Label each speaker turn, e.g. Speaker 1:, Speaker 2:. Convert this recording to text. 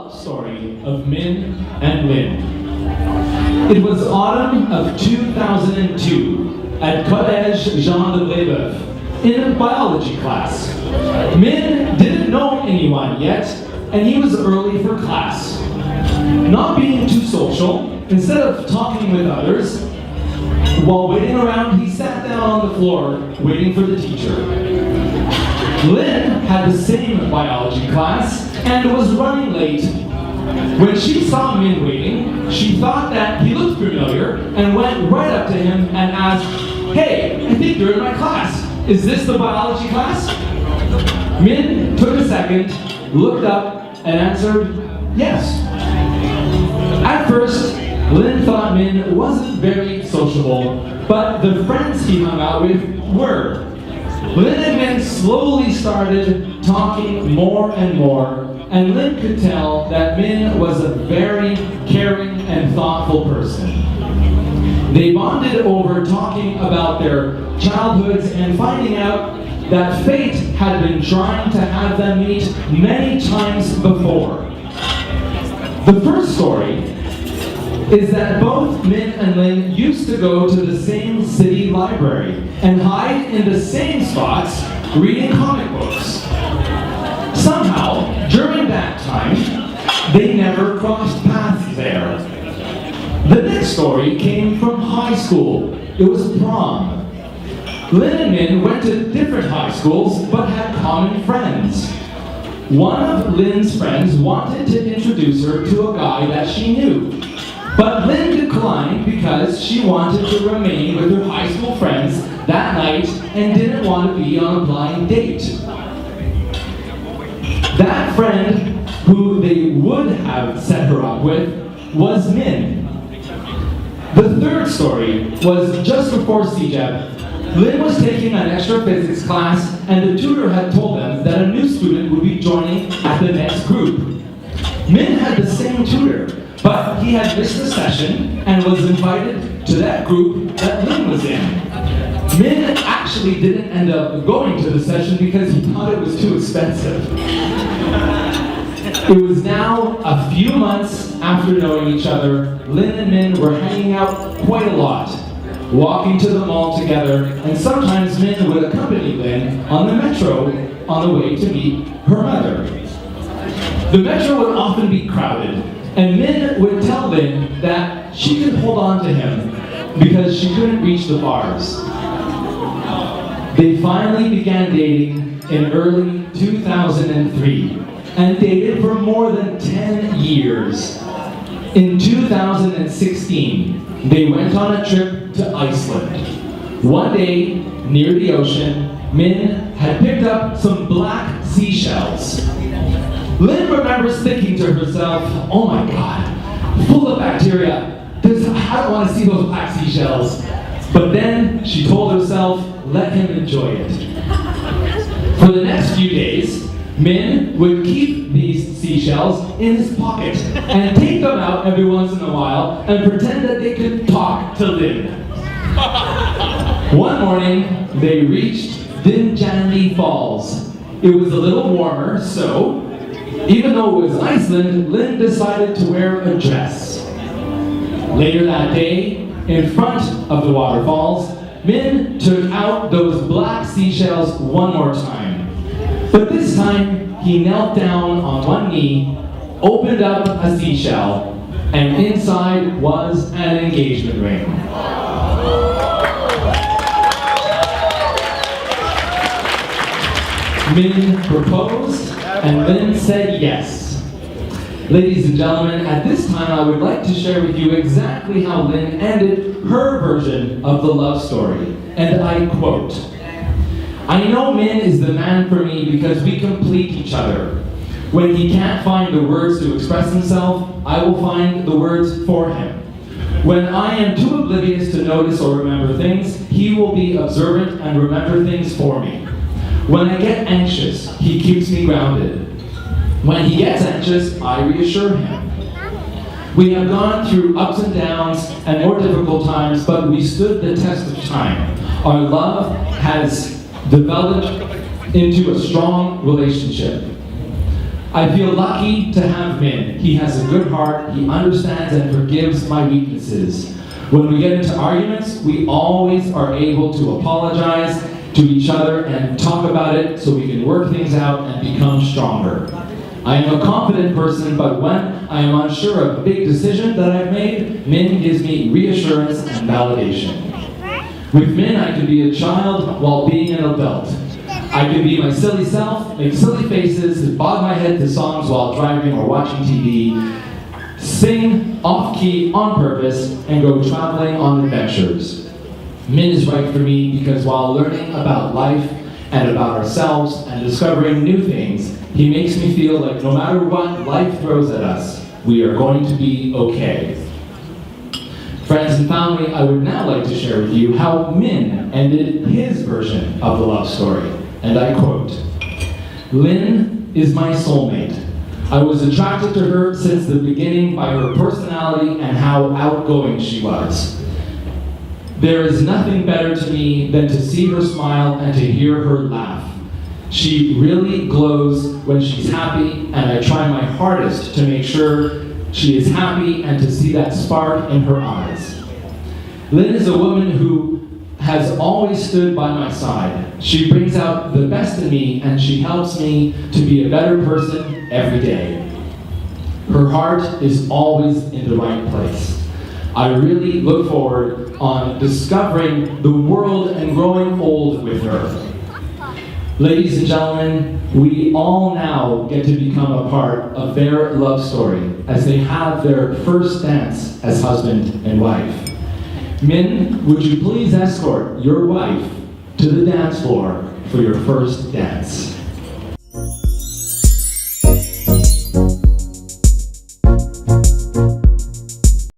Speaker 1: love story of Minh and Linh. It was autumn of 2002 at Collège Jean de Brébeuf in a biology class. Minh didn't know anyone yet, and he was early for class. Not being too social, instead of talking with others, while waiting around, he sat down on the floor waiting for the teacher. Linh had the same biology class and was running late. When she saw Minh waiting, she thought that he looked familiar and went right up to him and asked, "Hey, I think you're in my class. Is this the biology class?" Minh took a second, looked up, and answered, "Yes." At first, Linh thought Minh wasn't very sociable, but the friends he hung out with were. Linh and Minh slowly started talking more and more, and Linh could tell that Minh was a very caring and thoughtful person. They bonded over talking about their childhoods and finding out that fate had been trying to have them meet many times before. The first story is that both Minh and Linh used to go to the same city library and hide in the same spots reading comic books. Somehow, during that time, they never crossed paths there. The next story came from high school. It was prom. Linh and Minh went to different high schools but had common friends. One of Lynn's friends wanted to introduce her to a guy that she knew. But Linh declined because she wanted to remain with her high school friends that night and didn't want to be on a blind date. That friend who they would have set her up with was Minh. The third story was just before CEGEP. Linh was taking an extra physics class and the tutor had told them that a new student would be joining at the next group. Minh had the same tutor, but he had missed the session and was invited to that group that Linh was in. Minh actually didn't end up going to the session because he thought it was too expensive. It was now a few months after knowing each other. Linh and Minh were hanging out quite a lot, walking to the mall together, and sometimes Minh would accompany Linh on the metro on the way to meet her mother. The metro would often be crowded, and Minh would tell Linh that she could hold on to him because she couldn't reach the bars. They finally began dating in early 2003 and dated for more than 10 years. In 2016, they went on a trip to Iceland. One day, near the ocean, Minh had picked up some black seashells. Linh remembers thinking to herself, "Oh my God, full of bacteria. I don't want to see those black seashells." But then she told herself, let him enjoy it. For the next few days, Minh would keep these seashells in his pocket and take them out every once in a while and pretend that they could talk to Linh. One morning, they reached Dinjandi Falls. It was a little warmer, so even though it was Iceland, Linh decided to wear a dress. Later that day, in front of the waterfalls, Minh took out those black seashells one more time. But this time, he knelt down on one knee, opened up a seashell, and inside was an engagement ring. Minh proposed, and Linh said yes. Ladies and gentlemen, at this time I would like to share with you exactly how Linh ended her version of the love story. And I quote, "I know Minh is the man for me because we complete each other. When he can't find the words to express himself, I will find the words for him. When I am too oblivious to notice or remember things, he will be observant and remember things for me. When I get anxious, he keeps me grounded. When he gets anxious, I reassure him. We have gone through ups and downs and more difficult times, but we stood the test of time. Our love has developed into a strong relationship. I feel lucky to have Min. He has a good heart, he understands and forgives my weaknesses. When we get into arguments, we always are able to apologize to each other and talk about it so we can work things out and become stronger. I am a confident person, but when I am unsure of a big decision that I've made, Min gives me reassurance and validation. With Min, I can be a child while being an adult. I can be my silly self, make silly faces, bob my head to songs while driving or watching TV, sing off-key on purpose, and go traveling on adventures. Min is right for me because while learning about life and about ourselves and discovering new things, he makes me feel like no matter what life throws at us, we are going to be okay. Friends and family, I would now like to share with you how Min ended his version of the love story. And I quote, "Lynn is my soulmate. I was attracted to her since the beginning by her personality and how outgoing she was. There is nothing better to me than to see her smile and to hear her laugh. She really glows when she's happy, and I try my hardest to make sure she is happy and to see that spark in her eyes. Lynn is a woman who has always stood by my side. She brings out the best in me and she helps me to be a better person every day. Her heart is always in the right place. I really look forward on discovering the world and growing old with her." Ladies and gentlemen, we all now get to become a part of their love story as they have their first dance as husband and wife. Min, would you please escort your wife to the dance floor for your first dance?